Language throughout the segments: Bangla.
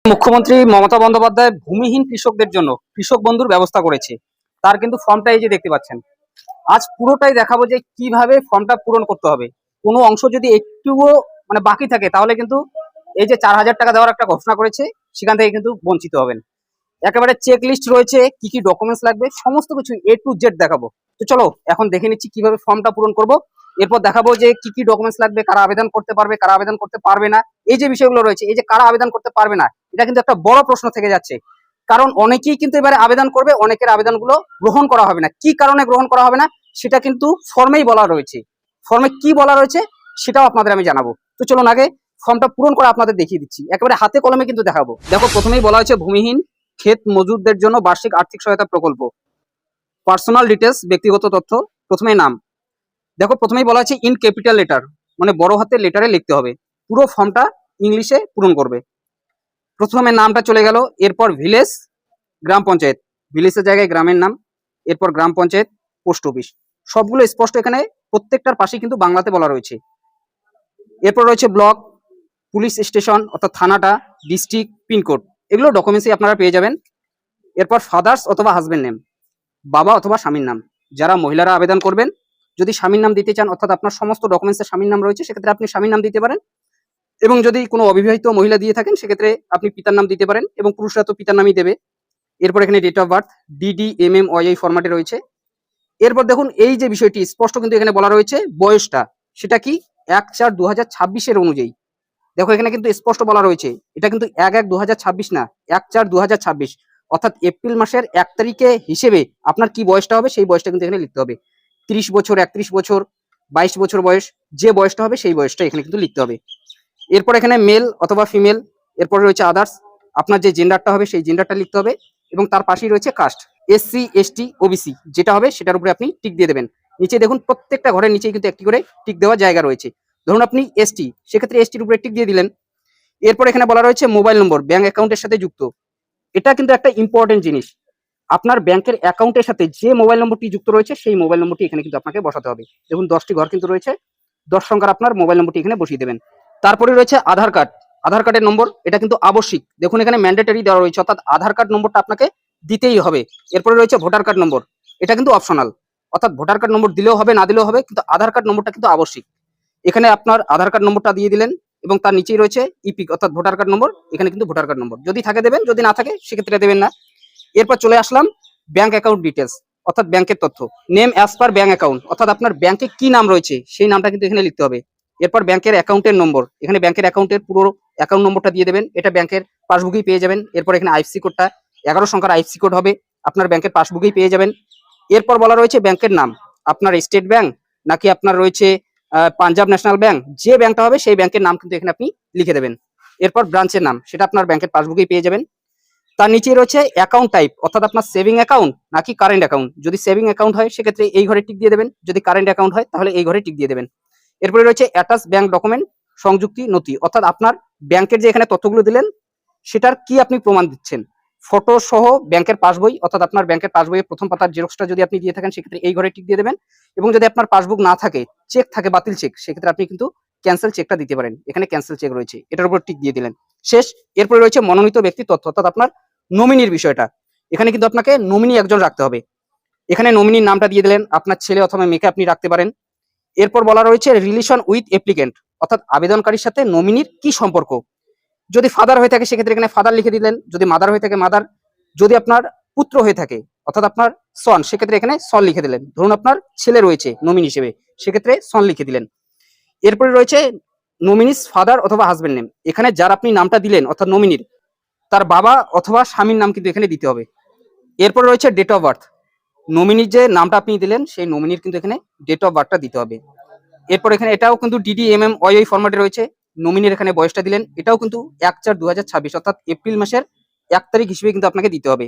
মুখ্যমন্ত্রী মমতা বন্দ্যোপাধ্যায় ভূমিহীন কৃষকদের জন্য কৃষক বন্ধুর ব্যবস্থা করেছে। তার কিন্তু ফর্মটা এই যে দেখতে পাচ্ছেন। আজ পুরোটাই দেখাবো যে কিভাবে ফর্মটা পূরণ করতে হবে। কোনো অংশ যদি একটুও বাকি থাকে তাহলে কিন্তু এই যে 4,000 টাকা দেওয়ার একটা ঘোষণা করেছে সেখান থেকে কিন্তু বঞ্চিত হবেন। একেবারে চেক লিস্ট রয়েছে, কি কি ডকুমেন্টস লাগবে সমস্ত কিছু A to Z দেখাবো। তো চলো এখন দেখে নিচ্ছি কিভাবে ফর্মটা পূরণ করব। এরপর দেখাবো যে কি কি ডকুমেন্টস লাগবে, কারা আবেদন করতে পারবে, কারা আবেদন করতে পারবে না। এই যে বিষয়গুলো রয়েছে, এই যে কারা আবেদন করতে পারবে না, এটা কিন্তু একটা বড় প্রশ্ন থেকে যাচ্ছে। কারণ অনেকেই কিন্তু এবারে আবেদন করবে, অনেকের আবেদনগুলো গ্রহণ করা হবে না। কি কারণে গ্রহণ করা হবে না সেটা কিন্তু ফর্মেই বলা রয়েছে। ফর্মে কি বলা রয়েছে সেটাও আপনাদের আমি জানাবো। তো চলুন আগে ফর্মটা পূরণ করা আপনাদের দেখিয়ে দিচ্ছি, একেবারে হাতে কলমে কিন্তু দেখাবো। দেখো প্রথমেই বলা হয়েছে ভূমিহীন ক্ষেত মজুরদের জন্য বার্ষিক আর্থিক সহায়তা প্রকল্প। পার্সোনাল ডিটেলস, ব্যক্তিগত তথ্য। প্রথমেই নাম। দেখো প্রথমেই বলা আছে ইন ক্যাপিটাল লেটার, মানে বড় হাতের লেটারে লিখতে হবে। পুরো ফর্মটা ইংলিশে পূরণ করবে। প্রথমে নামটা চলে গেল, এরপর ভিলেজ, গ্রাম পঞ্চায়েত, ভিলেজের জায়গায় গ্রামের নাম, এরপর গ্রাম পঞ্চায়েত, পোস্ট অফিস। সবগুলো স্পষ্ট এখানে প্রত্যেকটার পাশে কিন্তু বাংলাতে বলা রয়েছে। এরপর রয়েছে ব্লক, পুলিশ স্টেশন অর্থাৎ থানাটা, ডিস্ট্রিক্ট, পিনকোড। এগুলো ডকুমেন্টসই আপনারা পেয়ে যাবেন। এরপর ফাদার্স অথবা হাজবেন্ড নেম, বাবা অথবা স্বামীর নাম। যারা মহিলারা আবেদন করবেন, যদি স্বামীর নাম দিতে চান অর্থাৎ আপনার সমস্ত ডকুমেন্টসে স্বামীর নাম রয়েছে সেক্ষেত্রে আপনি স্বামীর নাম দিতে পারেন। এবং যদি কোনো অবিবাহিত মহিলা দিয়ে থাকেন সেক্ষেত্রে আপনি পিতার নাম দিতে পারেন, এবং পুরুষরা তো পিতার নামই দেবে। এরপর এখানে ডেট অফ বার্থ DDMMY ফরম্যাটে রয়েছে। এরপর দেখুন এই যে বিষয়টি স্পষ্ট কিন্তু এখানে বলা রয়েছে বয়সটা, সেটা কি 1/4/2026 অনুযায়ী। দেখো এখানে কিন্তু স্পষ্ট বলা রয়েছে, এটা কিন্তু 1/1/2026 না, 1/4/2026, অর্থাৎ এপ্রিল মাসের 1 তারিখে হিসেবে আপনার কি বয়সটা হবে সেই বয়সটা কিন্তু এখানে লিখতে হবে। 30 বছর, 31 বছর, 22 বছর বয়স, যে বয়সটা হবে সেই বয়সটা এখানে কিন্তু লিখতে হবে। এরপর এখানে মেল অথবা ফিমেল, এরপর রয়েছে আদার্স, আপনার যে জেন্ডারটা হবে সেই জেন্ডারটা লিখতে হবে। এবং তার পাশেই রয়েছে কাস্ট, SC ST OBC যেটা হবে সেটার উপরে আপনি টিক দিয়ে দেবেন। নিচে দেখুন প্রত্যেকটা ঘরের নিচেই কিন্তু একটি করে টিক দেওয়ার জায়গা রয়েছে। ধরুন আপনি ST, সেক্ষেত্রে STর উপরে টিক দিয়ে দিলেন। এরপর এখানে বলা রয়েছে মোবাইল নম্বর ব্যাংক অ্যাকাউন্টের সাথে যুক্ত। এটা কিন্তু একটা ইম্পর্টেন্ট জিনিস। আপনার ব্যাংকের অ্যাকাউন্টের সাথে যে মোবাইল নম্বরটি যুক্ত রয়েছে সেই মোবাইল নম্বরটি এখানে কিন্তু আপনাকে বসাতে হবে। দেখুন 10টি ঘর কিন্তু রয়েছে, 10 সংখ্যার আপনার মোবাইল নম্বরটি এখানে বসিয়ে দেবেন। তারপরে রয়েছে আধার কার্ড, আধার কার্ডের নম্বর, এটা কিন্তু আবশ্যিক। দেখুন এখানে ম্যান্ডেটরি দেওয়া রয়েছে, অর্থাৎ আধার কার্ড নম্বরটা আপনাকে দিতেই হবে। এরপরে রয়েছে ভোটার কার্ড নম্বর, এটা কিন্তু অপশনাল, অর্থাৎ ভোটার কার্ড নম্বর দিলেও হবে না দিলেও হবে, কিন্তু আধার কার্ড নম্বরটা কিন্তু আবশ্যিক। এখানে আপনার আধার কার্ড নম্বরটা দিয়ে দিলেন, এবং তার নিচেই রয়েছে ইপিক অর্থাৎ ভোটার কার্ড নম্বর। এখানে কিন্তু ভোটার কার্ড নম্বর যদি থাকে দেবেন, যদি না থাকে সেক্ষেত্রে দেবেন না। এরপর চলে আসলাম ব্যাংক অ্যাকাউন্ট ডিটেলস, অর্থাৎ ব্যাংকের তথ্য। Name as per bank account, অর্থাৎ আপনার ব্যাংকে কি নাম রয়েছে সেই নামটা কিন্তু এখানে লিখতে হবে। এরপর ব্যাংকের অ্যাকাউন্টের নম্বর, এখানে ব্যাংকের অ্যাকাউন্টের পুরো অ্যাকাউন্ট নম্বরটা দিয়ে দেবেন, এটা ব্যাংকের পাসবুকেই পেয়ে যাবেন। এরপর এখানে আইএফসি কোডটা 11 সংখ্যার আইএফসি কোড হবে, আপনার ব্যাংকের পাসবুকেই পেয়ে যাবেন। এরপর বলা রয়েছে ব্যাংকের নাম, আপনার স্টেট ব্যাংক নাকি আপনার রয়েছে পাঞ্জাব ন্যাশনাল ব্যাংক, যে ব্যাংকটা হবে সেই ব্যাংকের নাম কিন্তু এখানে আপনি লিখে দেবেন। এরপর ব্রাঞ্চের নাম, সেটা আপনার ব্যাংকের পাসবুকেই পেয়ে যাবেন। তার নিচে রয়েছে অ্যাকাউন্ট টাইপ, অর্থাৎ আপনার সেভিং অ্যাকাউন্ট নাকি কারেন্ট অ্যাকাউন্ট। যদি সেভিং অ্যাকাউন্ট হয় সেক্ষেত্রে এই ঘরে টিক দিয়ে দেবেন, যদি কারেন্ট অ্যাকাউন্ট হয় তাহলে এই ঘরে টিক দিয়ে দেবেন। এরপরে রয়েছে অ্যাটাচ ব্যাংক ডকুমেন্ট, সংযুক্তি নথি, অর্থাৎ আপনার ব্যাংকের যে এখানে তথ্যগুলো দিলেন সেটার কি আপনি প্রমাণ দিচ্ছেন। ফটো সহ ব্যাংকের পাসবই, অর্থাৎ আপনার ব্যাংকের পাসবইয়ের প্রথম পাতার জেরক্সটা যদি আপনি দিয়ে থাকেন সেক্ষেত্রে এই ঘরে টিক দিয়ে দেবেন। এবং যদি আপনার পাসবুক না থাকে, চেক থাকে, বাতিল চেক, সেক্ষেত্রে আপনি কিন্তু ক্যান্সেল চেকটা দিতে পারেন। এখানে ক্যান্সেল চেক রয়েছে, এটার উপর টিক দিয়ে দিলেন, শেষ। এরপরে রয়েছে মনোনীত ব্যক্তির তথ্য, অর্থাৎ আপনার নমিনির বিষয়টা। এখানে কিন্তু আপনাকে নমিনি একজন রাখতে হবে। এখানে নমিনির নামটা দিয়ে দিলেন, আপনার ছেলে অথবা মেয়েকে আপনি রাখতে পারেন। এরপর বলা রয়েছে রিলেশন উইথ অ্যাপ্লিকেন্ট, অর্থাৎ আবেদনকারীর সাথে নমিনির কি সম্পর্ক। যদি ফাদার হয়ে থাকে সেক্ষেত্রে এখানে ফাদার লিখে দিলেন, যদি মাদার হয়ে থাকে মাদার, যদি আপনার পুত্র হয়ে থাকে অর্থাৎ আপনার সন, সেক্ষেত্রে এখানে সন লিখে দিলেন। ধরুন আপনার ছেলে রয়েছে নমিনি হিসেবে, সেক্ষেত্রে সন লিখে দিলেন। এরপরে রয়েছে নমিনিস ফাদার অথবা হাজবেন্ড নেম, এখানে যার আপনি নামটা দিলেন অর্থাৎ নমিনির তার বাবা অথবা স্বামীর নাম কিন্তু এখানে দিতে হবে। এরপর রয়েছে ডেট অফ বার্থ, নমিনির যে নামটা আপনি দিলেন সেই নমিনির কিন্তু এখানে ডেট অফ বার্থটা দিতে হবে। এরপর এখানে এটাও কিন্তু DDMMY ফরম্যাটে রয়েছে, নমিনির এখানে বয়সটা দিলেন, এটাও কিন্তু 1/4/2026, অর্থাৎ এপ্রিল মাসের 1 তারিখ হিসেবে কিন্তু আপনাকে দিতে হবে।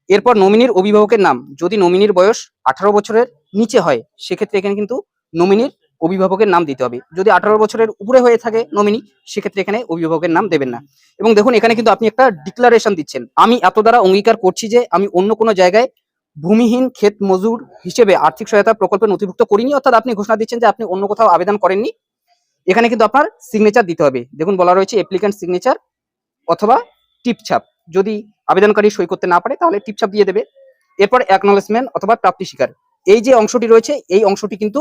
এরপর নমিনির অভিভাবকের নাম, যদি নমিনির বয়স 18 বছরের নিচে হয় সেক্ষেত্রে এখানে কিন্তু নমিনির অভিভাবকের নাম দিতে হবে। যদি 18 বছরের উপরে হয়ে থাকে নমিনি, সেক্ষেত্রে এখানে অভিভাবকের নাম দেবেন না। এবং দেখুন এখানে কিন্তু আপনি একটা ডিক্লারেশন দিচ্ছেন, আমি এত দ্বারা অঙ্গীকার করছি যে আমি অন্য কোনো জায়গায় ভূমিহীন ক্ষেত মজুর হিসেবে আর্থিক সহায়তা প্রকল্পে নথিভুক্ত করিনি, অর্থাৎ আপনি ঘোষণা দিচ্ছেন যে আপনি অন্য কোথাও আবেদন করেননি। এখানে কিন্তু আপনার সিগনেচার দিতে হবে। দেখুন বলা রয়েছে অ্যাপ্লিক্যান্ট সিগনেচার অথবা টিপছাপ, যদি আবেদনকারী সই করতে না পারে তাহলে টিপছাপ দিয়ে দেবে। এরপর অ্যাকনলেজমেন্ট অথবা প্রাপ্তি স্বীকার, এই যে অংশটি রয়েছে এই অংশটি কিন্তু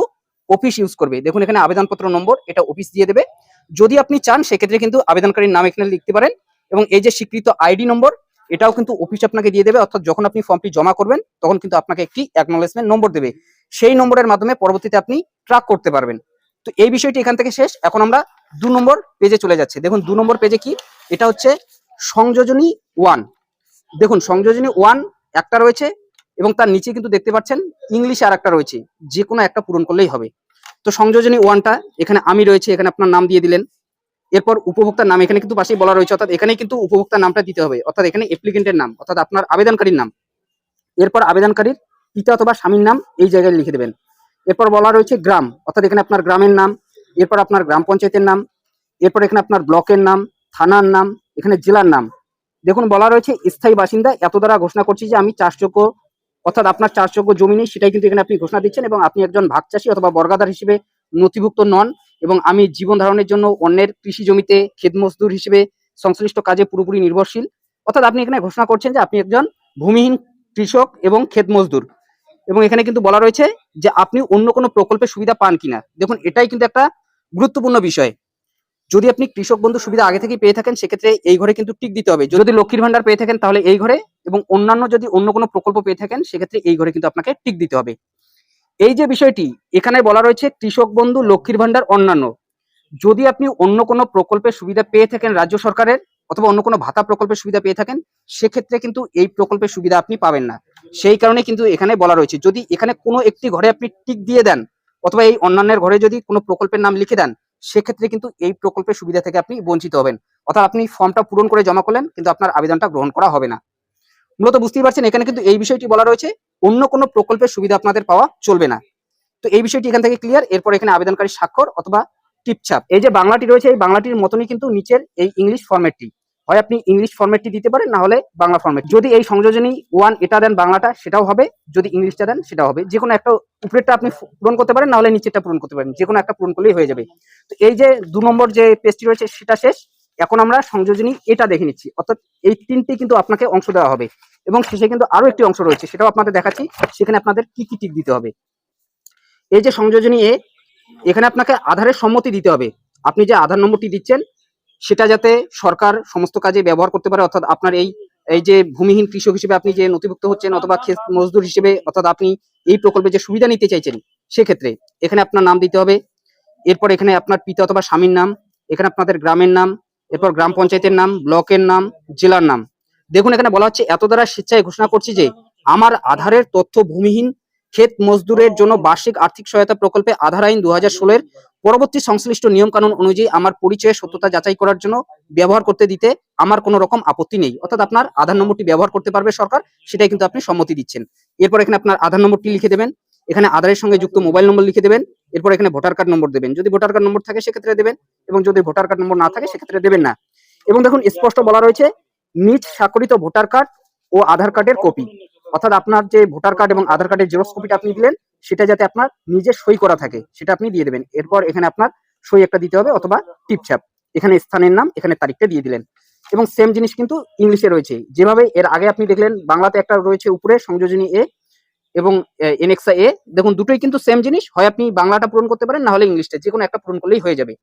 অফিস ইউজ করবে। দেখুন এখানে আবেদনপত্র নম্বর, এটা অফিস দিয়ে দেবে। যদি আপনি চান সেক্ষেত্রে কিন্তু আবেদনকারীর নাম এখানে লিখতে পারেন, এবং এই যে স্বীকৃত আইডি নম্বর এটাও কিন্তু অফিস আপনাকে দিয়ে দেবে। অর্থাৎ যখন আপনি ফর্মটি জমা করবেন তখন কিন্তু আপনাকে একটি অ্যাকনলেজমেন্ট নম্বর দেবে, সেই নম্বরের মাধ্যমে পরবর্তীতে আপনি ট্র্যাক করতে পারবেন। তো এই বিষয়টি এখান থেকে শেষ। এখন আমরা 2 নম্বর পেজে চলে যাচ্ছি। দেখুন 2 নম্বর পেজে কি, এটা হচ্ছে সংযোজনী 1। দেখুন সংযোজনী 1 একটা রয়েছে, এবং তার নিচে কিন্তু দেখতে পাচ্ছেন ইংলিশে আর একটা রয়েছে, যে কোনো একটা পূরণ করলেই হবে। তো সংযোজনী 1টা এখানে আমি রয়েছে, এখানে আপনার নাম দিয়ে দিলেন। এরপর উপভোক্তার নাম এখানে কিন্তু পাশেই বলা রয়েছে, অর্থাৎ এখানে কিন্তু উপভোক্তার নামটা দিতে হবে, অর্থাৎ এখানে অ্যাপ্লিকেন্টের নাম অর্থাৎ আপনার আবেদনকারীর নাম। এরপর আবেদনকারীর পিতা অথবা স্বামীর নাম এই জায়গায় লিখে দেবেন। এরপর বলা রয়েছে গ্রাম, অর্থাৎ এখানে আপনার গ্রামের নাম। এরপর আপনার গ্রাম পঞ্চায়েতের নাম। এরপর এখানে আপনার ব্লকের নাম, থানার নাম, এখানে জেলার নাম। দেখুন বলা রয়েছে স্থায়ী বাসিন্দা, এত দ্বারা ঘোষণা করছি যে আমি চাষযোগ্য, অর্থাৎ আপনার চাষযোগ্য জমি নেই সেটাই কিন্তু এখানে আপনি ঘোষণা দিচ্ছেন, এবং আপনি একজন ভাগ চাষী অথবা বর্গাদার হিসেবে নথিভুক্ত নন, এবং আমি জীবন ধারণের জন্য অন্যের কৃষি জমিতে ক্ষেত মজদুর হিসেবে সংশ্লিষ্ট কাজে পুরোপুরি নির্ভরশীল। অর্থাৎ আপনি এখানে ঘোষণা করছেন যে আপনি একজন ভূমিহীন কৃষক এবং ক্ষেত মজদুর। এবং এখানে কিন্তু বলা রয়েছে যে আপনি অন্য কোনো প্রকল্পের সুবিধা পান কিনা। দেখুন এটাই কিন্তু একটা গুরুত্বপূর্ণ বিষয়। যদি আপনি কৃষক বন্ধু সুবিধা আগে থেকে পেয়ে থাকেন সেক্ষেত্রে এই ঘরে কিন্তু টিক দিতে হবে। যদি লক্ষ্মীর ভান্ডার পেয়ে থাকেন তাহলে এই ঘরে, এবং অন্যান্য যদি অন্য কোনো প্রকল্প পেয়ে থাকেন সেক্ষেত্রে এই ঘরে কিন্তু আপনাকে টিক দিতে হবে। এই যে বিষয়টি এখানে বলা রয়েছে কৃষক বন্ধু, লক্ষ্মীর ভান্ডার, অন্যান্য, যদি আপনি অন্য কোনো প্রকল্পের সুবিধা পেয়ে থাকেন রাজ্য সরকারের অথবা অন্য কোনো ভাতা প্রকল্পের সুবিধা পেয়ে থাকেন সেক্ষেত্রে কিন্তু এই প্রকল্পের সুবিধা আপনি পাবেন না। সেই কারণে কিন্তু এখানে বলা রয়েছে যদি এখানে কোনো একটি ঘরে আপনি টিক দিয়ে দেন অথবা এই অন্যান্যের ঘরে যদি কোনো প্রকল্পের নাম লিখে দেন সেক্ষেত্রে কিন্তু এই প্রকল্পের সুবিধা থেকে আপনি বঞ্চিত হবেন। অর্থাৎ আপনি ফর্মটা পূরণ করে জমা করলেন কিন্তু আপনার আবেদনটা গ্রহণ করা হবে না। মূলত বুঝতেই পারছেন এখানে কিন্তু এই বিষয়টি বলা রয়েছে অন্য কোনো প্রকল্পের সুবিধা আপনাদের পাওয়া চলবে না। তো এই বিষয়টি এখান থেকে ক্লিয়ার। এরপর এখানে আবেদনকারী স্বাক্ষর অথবা টিপছাপ, এই যে বাংলাটি রয়েছে এই বাংলাটির মতনই কিন্তু নিচের এই ইংলিশ ফরম্যাটটি, হয় আপনি ইংলিশ ফরম্যাটটি দিতে পারেন না হলে বাংলা ফরম্যাট। যদি এই সংযোজনী 1 এটা দেন বাংলাটা সেটাও হবে, যদি ইংলিশটা দেন সেটাও হবে। যে কোনো একটা উপরেরটা আপনি পূরণ করতে পারেন না হলে নিচেরটা পূরণ করতে পারেন, যে কোনো একটা পূরণ করলেই হয়ে যাবে। তো এই যে 2 নম্বর যে পেজটি রয়েছে সেটা শেষ। এখন আমরা সংযোজনী এটা দেখে নিচ্ছি, অর্থাৎ এই 3টি কিন্তু আপনাকে অংশ দেওয়া হবে, এবং শেষে কিন্তু আরো একটি অংশ রয়েছে সেটাও আপনাদের দেখাচ্ছি, সেখানে আপনাদের কি কি টিক দিতে হবে। এই যে সংযোজনী এ, এখানে আপনাকে আধারের সম্মতি দিতে হবে। আপনি যে আধার নম্বরটি দিচ্ছেন সেটা যাতে সরকার সমস্ত কাজে ব্যবহার করতে পারে, অর্থাৎ আপনার এই এই যে ভূমিহীন কৃষক হিসেবে আপনি যে নথিভুক্ত হচ্ছেন অথবা ক্ষেত মজদুর হিসেবে, অর্থাৎ আপনি এই প্রকল্পে যে সুবিধা নিতে চাইছেন সেক্ষেত্রে এখানে আপনার নাম দিতে হবে। এরপর এখানে আপনার পিতা অথবা স্বামীর নাম, এখানে আপনাদের গ্রামের নাম, এরপর গ্রাম পঞ্চায়েতের নাম, ব্লকের নাম, জেলার নাম। দেখুন এখানে বলা হচ্ছে এত দ্বারা স্বেচ্ছায় ঘোষণা করছি যে আমার আধারের তথ্য ভূমিহীন ক্ষেত মজদুরের জন্য বার্ষিক আর্থিক সহায়তা প্রকল্পে আধার আইন 2016 পরবর্তী সংশ্লিষ্ট নিয়ম কানুন অনুযায়ী আমার পরিচয়ের সত্যতা যাচাই করার জন্য ব্যবহার করতে দিতে আমার কোনো রকম আপত্তি নেই। অর্থাৎ আপনার আধার নম্বরটি ব্যবহার করতে পারবে সরকার, সেটাই কিন্তু আপনি সম্মতি দিচ্ছেন। এরপর এখানে আপনার আধার নম্বরটি লিখে দেবেন, এখানে আধারের সঙ্গে যুক্ত মোবাইল নম্বর লিখে দেবেন। এরপর এখানে ভোটার কার্ড নম্বর দেবেন, যদি ভোটার কার্ড নম্বর থাকে সেক্ষেত্রে দেবেন, এবং যদি ভোটার কার্ড নম্বর না থাকে সেক্ষেত্রে দেবেন না। এবং দেখুন স্পষ্ট বলা রয়েছে নিজ স্বাক্ষরিত ভোটার কার্ড ও আধার কার্ডের কপি, অর্থাৎ আপনার যে ভোটার কার্ড এবং আধার কার্ডের জেরক্স কপিটা আপনি দিলেন সেটা যাতে আপনার নিজের সই করা থাকে সেটা আপনি দিয়ে দেবেন। এরপর এখানে আপনার সই একটা দিতে হবে অথবা টিপছাপ, এখানে স্থানের নাম, এখানে তারিখটা দিয়ে দিলেন। এবং সেম জিনিস কিন্তু ইংলিশে রয়েছে, যেভাবে এর আগে আপনি দেখলেন বাংলাতে একটা রয়েছে উপরে সংযোজনী এ এবং এনেক্সা এ। দেখুন দুটোই কিন্তু সেম জিনিস, হয় আপনি বাংলাটা পূরণ করতে পারেন না হলে ইংলিশটা, যে কোনো একটা পূরণ করলেই হয়ে যাবে।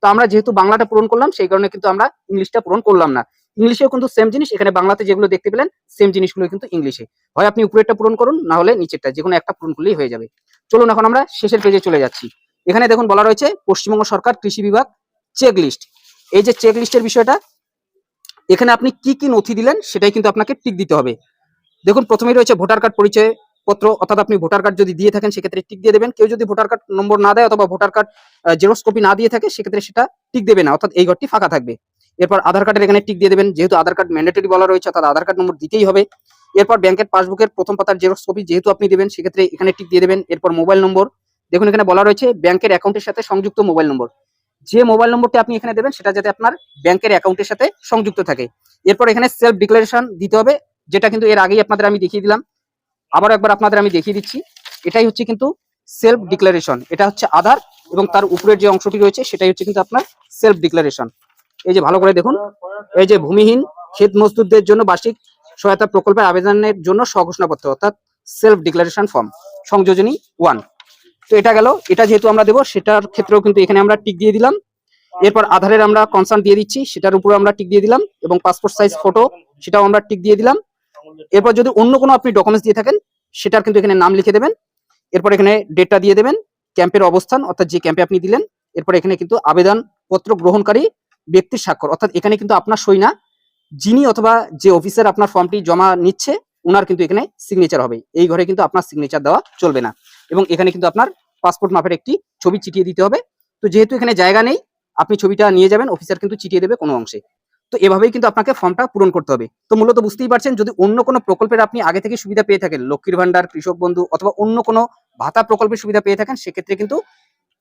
তো আমরা যেহেতু বাংলাটা পূরণ করলাম সেই কারণে কিন্তু আমরা ইংলিশটা পূরণ করলাম না। ইংলিশেও কিন্তু সেম জিনিস, এখানে বাংলাতে যেগুলো দেখতে পেলেন সেম জিনিসগুলো কিন্তু ইংলিশে, হয় আপনি উপরেরটা পূরণ করুন না হলে নিচেরটা, যে কোনো একটা পূরণ করলেই হয়ে যাবে। চলুন এখন আমরা শেষের পেজে চলে যাচ্ছি। এখানে দেখুন বলা রয়েছে পশ্চিমবঙ্গ সরকার কৃষি বিভাগ চেক লিস্ট। এই যে চেক লিস্টের বিষয়টা, এখানে আপনি কি কি নথি দিলেন সেটাই কিন্তু আপনাকে টিক দিতে হবে। দেখুন প্রথমেই রয়েছে ভোটার কার্ড পরিচয় পত্র, অর্থাৎ আপনি ভোটার কার্ড যদি দিয়ে থাকেন সেক্ষেত্রে টিক দিয়ে দেবেন। কেউ যদি ভোটার কার্ড নম্বর না দেয় অথবা ভোটার কার্ড জেরক্স কপি না দিয়ে থাকে সেক্ষেত্রে সেটা টিক দেবে না, অর্থাৎ এই ঘরটি ফাঁকা থাকবে। এরপর আধার কার্ডের এখানে টিক দিয়ে দেবেন, যেহেতু আধার কার্ড ম্যান্ডেটরি বলা রয়েছে অর্থাৎ আধার কার্ড নম্বর দিতেই হবে। এরপর ব্যাংকের পাসবুকের প্রথম পাতার জেরক্স কপি যেহেতু আপনি দেবেন সেক্ষেত্রে এখানে টিক দিয়ে দেবেন। এরপর মোবাইল নম্বর, দেখুন এখানে বলা রয়েছে ব্যাংকের অ্যাকাউন্টের সাথে সংযুক্ত মোবাইল নম্বর, যে মোবাইল নম্বরটি আপনি এখানে দেবেন সেটা যাতে আপনার ব্যাংকের অ্যাকাউন্টের সাথে সংযুক্ত থাকে। এরপর এখানে সেলফ ডিক্লারেশন দিতে হবে, যেটা কিন্তু এর আগেই আপনাদের আমি দেখিয়ে দিলাম, আবার একবার আপনাদের আমি দেখিয়ে দিচ্ছি। এটাই হচ্ছে কিন্তু সেলফ ডিক্লারেশন, এটা হচ্ছে আধার এবং তার উপরের যে অংশটি রয়েছে সেটাই হচ্ছে কিন্তু আপনার সেলফ ডিক্লারেশন। এই যে ভালো করে দেখুন, এই যে ভূমিহীন ক্ষেত মজদুরদের জন্য বার্ষিক সহায়তা প্রকল্পের আবেদনের জন্য স্বঘোষণাপত্র অর্থাৎ সেলফ ডিক্লারেশন ফর্ম সংযোজনী 1। তো এটা গেল, এটা যেহেতু আমরা দেবো সেটার ক্ষেত্রেও কিন্তু এখানে আমরা টিক দিয়ে দিলাম। এরপর আধারের আমরা কনসার্ন দিয়ে দিচ্ছি, সেটার উপর আমরা টিক দিয়ে দিলাম, এবং পাসপোর্ট সাইজ ফটো সেটাও আমরা টিক দিয়ে দিলাম। এরপর যদি অন্য কোনো আপনি ডকুমেন্টস দিয়ে থাকেন সেটার কিন্তু এখানে নাম লিখে দেবেন। এরপর এখানে ডেটটা দিয়ে দেবেন, ক্যাম্পের অবস্থান অর্থাৎ যে ক্যাম্পে আপনি দিলেন। এরপর এখানে কিন্তু আবেদনপত্র গ্রহণকারী ব্যক্তির স্বাক্ষর, অর্থাৎ এখানে কিন্তু আপনার সই না, যিনি অথবা যে অফিসার আপনার ফর্মটি জমা নিচ্ছে ওনার কিন্তু এখানে সিগনেচার হবে। এই ঘরে কিন্তু আপনার সিগনেচার দেওয়া চলবে না। এবং এখানে কিন্তু আপনার পাসপোর্ট মাপের একটি ছবি চিটিয়ে দিতে হবে। তো যেহেতু এখানে জায়গা নেই, আপনি ছবিটা নিয়ে যাবেন, অফিসার কিন্তু চিটিয়ে দেবে কোনো অংশে। তো এভাবেই কিন্তু আপনাকে ফর্মটা পূরণ করতে হবে। তো মূলত বুঝতেই পারছেন, যদি অন্য কোনো প্রকল্পের আপনি আগে থেকে সুবিধা পেয়ে থাকেন, লক্ষ্মীর ভান্ডার, কৃষক বন্ধু অথবা অন্য কোনো ভাতা প্রকল্পের সুবিধা পেয়ে থাকেন, সেক্ষেত্রে কিন্তু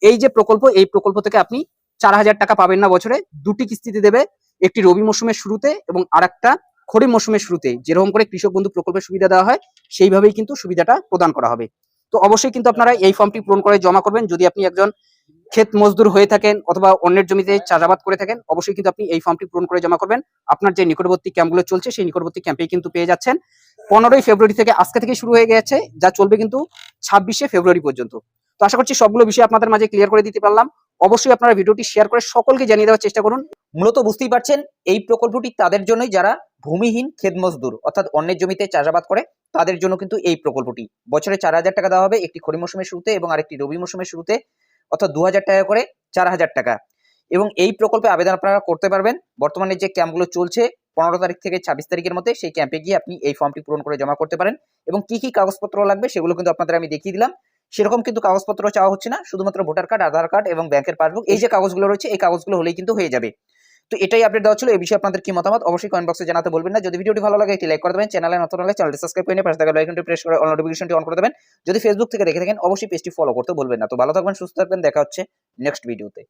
এই যে প্রকল্প, এই প্রকল্প থেকে আপনি 4,000 টাকা পাবেন না বছরে, 2টি কিস্তিতে দেবে, একটি রবি মৌসুমের শুরুতে এবং আরেকটা খরিফ মৌসুমের শুরুতে। যেরকম করে কৃষক বন্ধু প্রকল্পের সুবিধা দেওয়া হয় সেইভাবেই কিন্তু সুবিধাটা প্রদান করা হবে। তো অবশ্যই কিন্তু আপনারা এই ফর্মটি পূরণ করে জমা করবেন। যদি আপনি একজন ক্ষেত মজদুর হয়ে থাকেন অথবা অন্যের জমিতে চাষাবাদ করে থাকেন, অবশ্যই কিন্তু আপনি এই ফর্মটি পূরণ করে জমা করবেন। আপনার যে নিকটবর্তী ক্যাম্পগুলো চলছে সেই নিকটবর্তী ক্যাম্পেই কিন্তু পেয়ে যাচ্ছেন। 15ই ফেব্রুয়ারি থেকে, আজকে থেকে শুরু হয়ে গেছে, যা চলবে কিন্তু 26শে ফেব্রুয়ারি পর্যন্ত। তো আশা করছি সবগুলো বিষয় আপনাদের মাঝে ক্লিয়ার করে দিতে পারলাম। অবশ্যই আপনারা ভিডিওটি শেয়ার করে সকলকে জানিয়ে দেওয়ার চেষ্টা করুন। মূলত বুঝতেই পারছেন, এই প্রকল্পটি তাদের জন্যই যারা ভূমিহীন ক্ষেত মজদুর অর্থাৎ অন্যের জমিতে চাষাবাদ করে, তাদের জন্য কিন্তু এই প্রকল্পটি। বছরে 4,000 টাকা দেওয়া হবে, একটি খরিফ মৌসুমের শুরুতে এবং আরেকটি রবি মৌসুমের শুরুতে, অর্থাৎ 2,000 টাকা করে 4,000 টাকা। এবং এই প্রকল্পে আবেদন আপনারা করতে পারবেন বর্তমানে যে ক্যাম্পগুলো চলছে 15 তারিখ থেকে 26 তারিখের মধ্যে, সেই ক্যাম্পে গিয়ে আপনি এই ফর্মটি পূরণ করে জমা করতে পারেন। এবং কি কি কাগজপত্র লাগবে সেগুলো কিন্তু আপনাদের আমি দেখিয়ে দিলাম। সেরকম কিন্তু কাগজপত্র চাওয়া হচ্ছে না, শুধুমাত্র ভোটার কার্ড, আধার কার্ড এবং ব্যাংকের পাসবুক, এই যে কাগজগুলো রয়েছে এই কাগজগুলো হলেই কিন্তু হয়ে যাবে। তো এটাই আপডেট দেওয়া ছিল। এই বিষয়ে আপনাদের কি মতামত অবশ্যই কমেন্ট বক্সে জানাতে বলবেন না। যদি ভিডিওটি ভালো লাগে একটি লাইক করে দেবেন, চ্যানেলে নতুন হলে চ্যানেলটি সাবস্ক্রাইব করে নিয়ে পাশে থাকা বেল আইকনটি প্রেস করে অল নোটিফিকেশনটি অন করে দেবেন। যদি ফেসবুক থেকে দেখে থাকেন অবশ্যই পেজটি ফলো করতে ভুলবেন না। তো ভালো থাকবেন, সুস্থ থাকবেন, দেখা হচ্ছে নেক্সট ভিডিওতে।